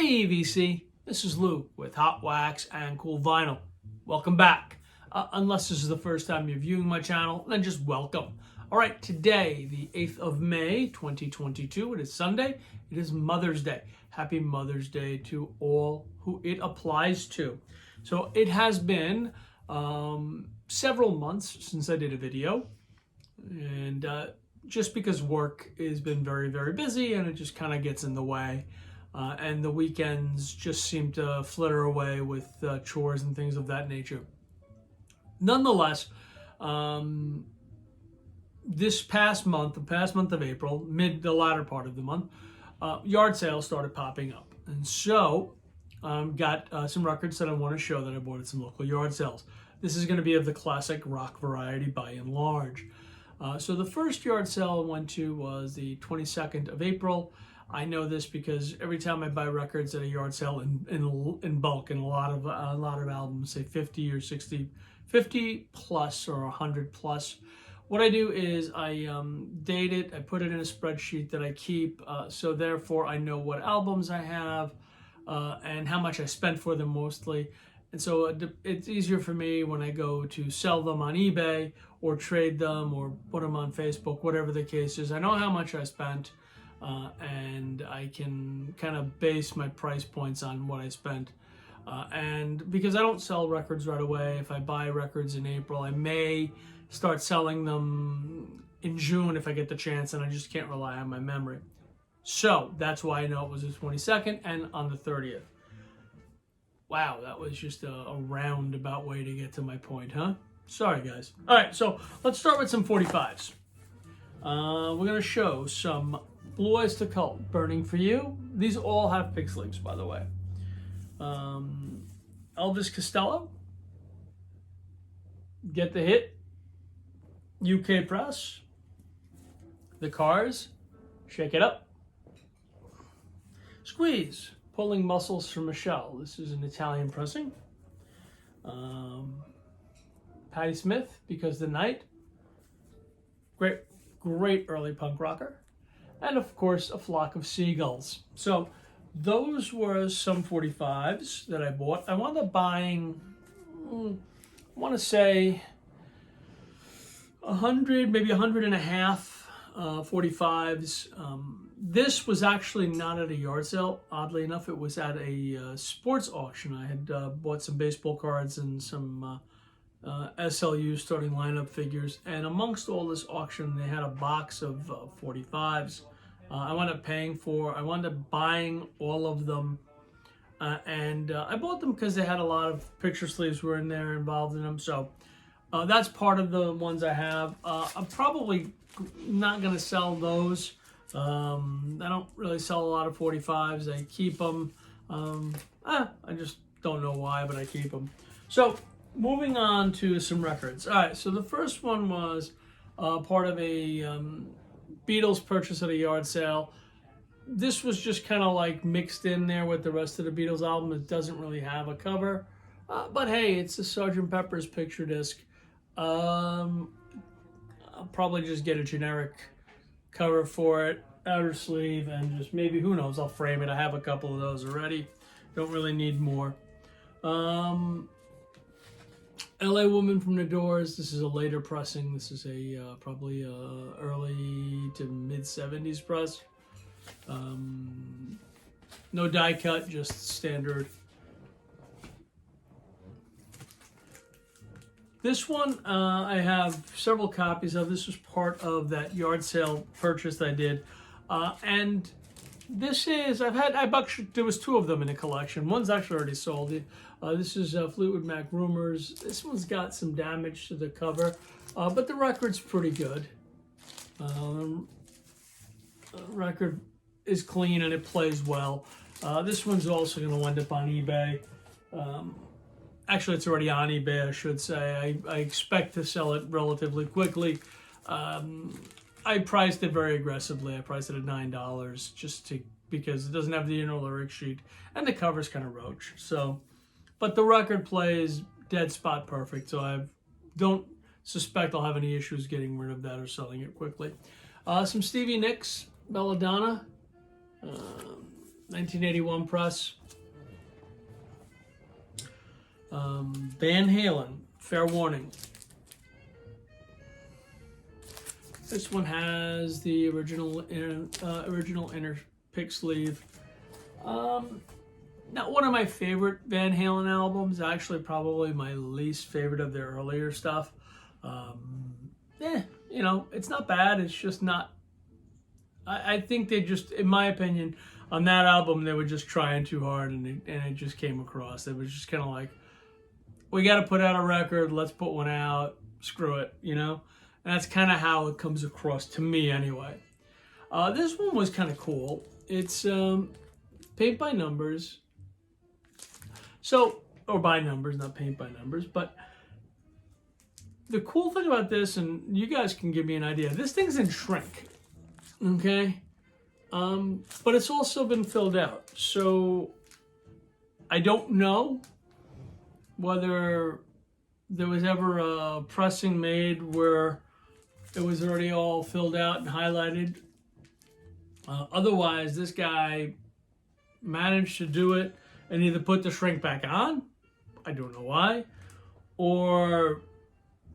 Hey EVC, this is Luke with Hot Wax and Cool Vinyl. Welcome back. Unless this is the first time you're viewing my channel, then just welcome. All right, today, the 8th of May, 2022, it is Sunday. It is Mother's Day. Happy Mother's Day to all who it applies to. So it has been several months since I did a video, and just because work has been very, very busy and it just kind of gets in the way. And the weekends just seem to flitter away with chores and things of that nature. Nonetheless, this past month, the past month of April, the latter part of the month, yard sales started popping up. And so got some records that I want to show that I bought at some local yard sales. This is going to be of the classic rock variety by and large. So the first yard sale I went to was the 22nd of April. I know this because every time I buy records at a yard sale in bulk, and a lot of albums, say 50 or 60, 50 plus or 100 plus, what I do is I date it, I put it in a spreadsheet that I keep, so therefore I know what albums I have and how much I spent for them mostly. And so it's easier for me when I go to sell them on eBay or trade them or put them on Facebook, whatever the case is. I know how much I spent. And I can kind of base my price points on what I spent. And because I don't sell records right away, if I buy records in April, I may start selling them in June if I get the chance, and I just can't rely on my memory. So that's why I know it was the 22nd and on the 30th. Wow, that was just a roundabout way to get to my point, huh? Sorry, guys. All right, so let's start with some 45s. We're going to show some Blue Oyster Cult, Burning for You. These all have pick sleeves, by the way. Elvis Costello, Get the Hit, UK Press, The Cars, Shake It Up, Squeeze, Pulling Muscles for Michelle. This is an Italian pressing. Patti Smith, Because the Night. Great early punk rocker. And of course, A Flock of Seagulls. So those were some 45s that I bought. I wound up buying, I want to say 100, maybe 100 and a half 45s. This was actually not at a yard sale. Oddly enough, it was at a sports auction. I had bought some baseball cards and some SLU starting lineup figures, and amongst all this auction they had a box of 45s. I wound up buying all of them, and I bought them because they had a lot of picture sleeves were in there involved in them. So that's part of the ones I have. I'm probably not going to sell those. I don't really sell a lot of 45s. I keep them. I just don't know why, but I keep them. So moving on to some records. All right, so the first one was part of a Beatles purchase at a yard sale. This was just kind of like mixed in there with the rest of the Beatles album. It doesn't really have a cover, but hey, it's a Sgt. Pepper's picture disc. I'll probably just get a generic cover for it, outer sleeve, and just maybe, who knows, I'll frame it. I have a couple of those already. Don't really need more. LA Woman from the Doors. This is a later pressing. This is a probably early to mid 70s press. No die cut, just standard. This one I have several copies of. This was part of that yard sale purchase that I did, and this is, there was two of them in the collection. One's actually already sold. This is Fleetwood Mac Rumors. This one's got some damage to the cover, but the record's pretty good. Record is clean and it plays well. This one's also going to wind up on eBay. Actually, it's already on eBay, I should say. I expect to sell it relatively quickly. I priced it very aggressively. I priced it at $9 because it doesn't have the inner lyric sheet and the cover's kind of roach. So, but the record plays dead spot perfect, so I don't suspect I'll have any issues getting rid of that or selling it quickly. Some Stevie Nicks, Belladonna. 1981 press. Van Halen, Fair Warning. This one has the original inner pick sleeve. Not one of my favorite Van Halen albums. Actually, probably my least favorite of their earlier stuff. You know, it's not bad. It's just not. I think they just, in my opinion, on that album, they were just trying too hard, and it just came across. It was just kind of like, we got to put out a record. Let's put one out. Screw it, you know? And that's kind of how it comes across to me anyway. This one was kind of cool. It's paint by numbers. So, or by numbers, not paint by numbers. But the cool thing about this, and you guys can give me an idea, this thing's in shrink. Okay? But it's also been filled out. So, I don't know whether there was ever a pressing made where it was already all filled out and highlighted. Otherwise, this guy managed to do it and either put the shrink back on, I don't know why, or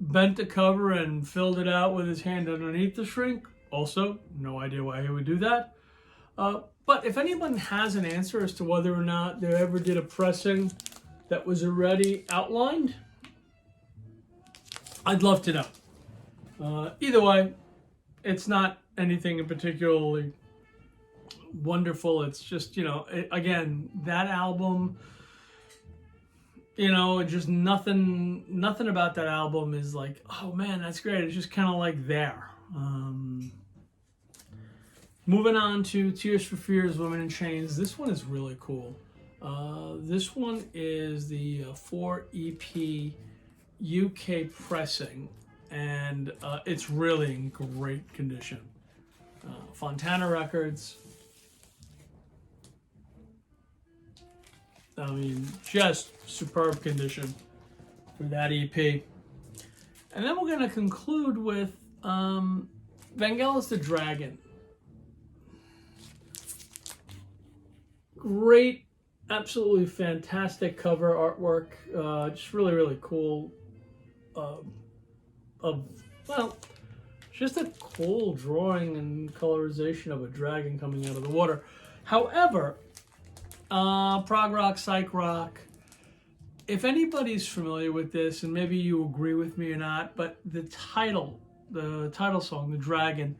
bent the cover and filled it out with his hand underneath the shrink. Also, no idea why he would do that. But if anyone has an answer as to whether or not they ever did a pressing that was already outlined, I'd love to know. Either way, it's not anything in particularly wonderful. It's just, you know, again, that album, you know, just nothing about that album is like, oh man, that's great. It's just kind of like there. Moving on to Tears for Fears, Women in Chains. This one is really cool. This one is the 4 EP UK pressing, and it's really in great condition. Fontana Records. I mean, just superb condition for that EP. And then we're going to conclude with Vangelis the Dragon. Great, absolutely fantastic cover artwork. Just really, really cool. Well, just a cool drawing and colorization of a dragon coming out of the water. However, prog rock, psych rock, if anybody's familiar with this, and maybe you agree with me or not, but the title song, The Dragon,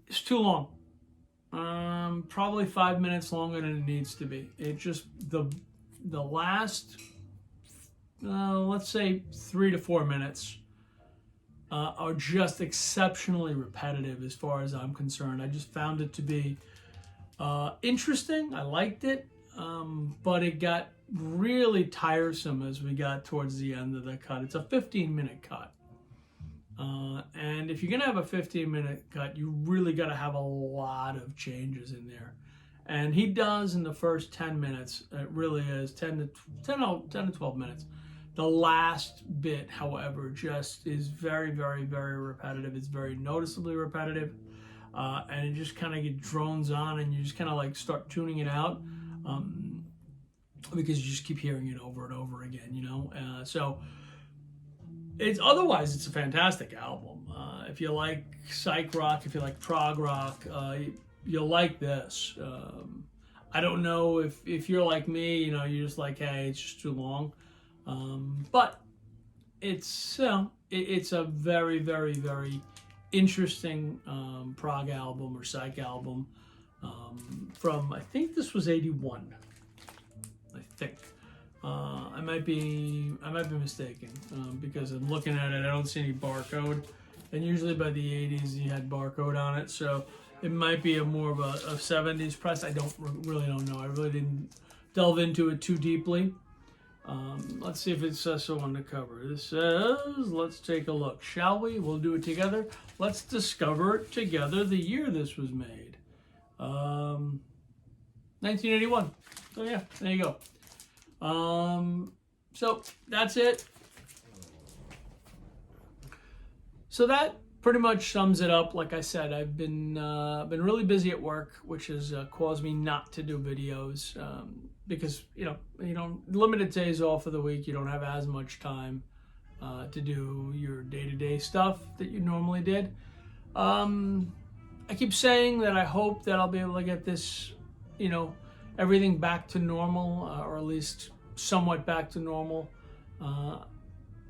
is too long. Probably 5 minutes longer than it needs to be. It just, the last, let's say 3 to 4 minutes are just exceptionally repetitive as far as I'm concerned. I just found it to be interesting. I liked it, but it got really tiresome as we got towards the end of the cut. It's a 15-minute cut. And if you're going to have a 15-minute cut, you really got to have a lot of changes in there. And he does in the first 10 minutes. It really is 10 to 12 minutes. The last bit, however, just is very, very, very repetitive. It's very noticeably repetitive. And it just kind of get drones on, and you just kind of like start tuning it out because you just keep hearing it over and over again, you know? So it's a fantastic album. If you like psych rock, if you like prog rock, you'll like this. I don't know if you're like me, you know, you're just like, hey, it's just too long. But it's a very, very, very interesting prog album or psych album from, I think this was 81. I think. I might be mistaken because I'm looking at it. I don't see any barcode, and usually by the 80s you had barcode on it, so it might be more of a 70s press. I really don't know. I really didn't delve into it too deeply. Let's see if it says so on the cover. This says, let's take a look, shall we? We'll do it together. Let's discover together the year this was made. 1981. So yeah, there you go. So that's it. So that pretty much sums it up. Like I said, I've been really busy at work, which has caused me not to do videos because limited days off of the week. You don't have as much time to do your day-to-day stuff that you normally did. I keep saying that I hope that I'll be able to get this, everything back to normal, or at least somewhat back to normal.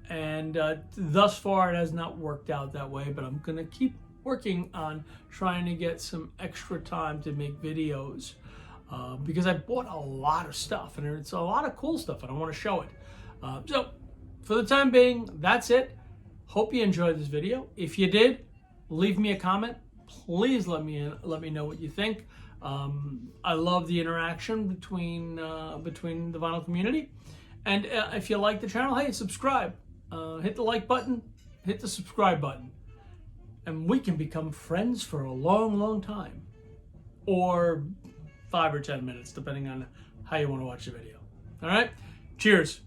And thus far it has not worked out that way, but I'm going to keep working on trying to get some extra time to make videos because I bought a lot of stuff, and it's a lot of cool stuff, and I want to show it. So for the time being, that's it. Hope you enjoyed this video. If you did, leave me a comment. Please let me know what you think. I love the interaction between the vinyl community. And if you like the channel, hey, subscribe. Hit the like button, hit the subscribe button, and we can become friends for a long, long time, or 5 or 10 minutes, depending on how you want to watch the video. All right, cheers.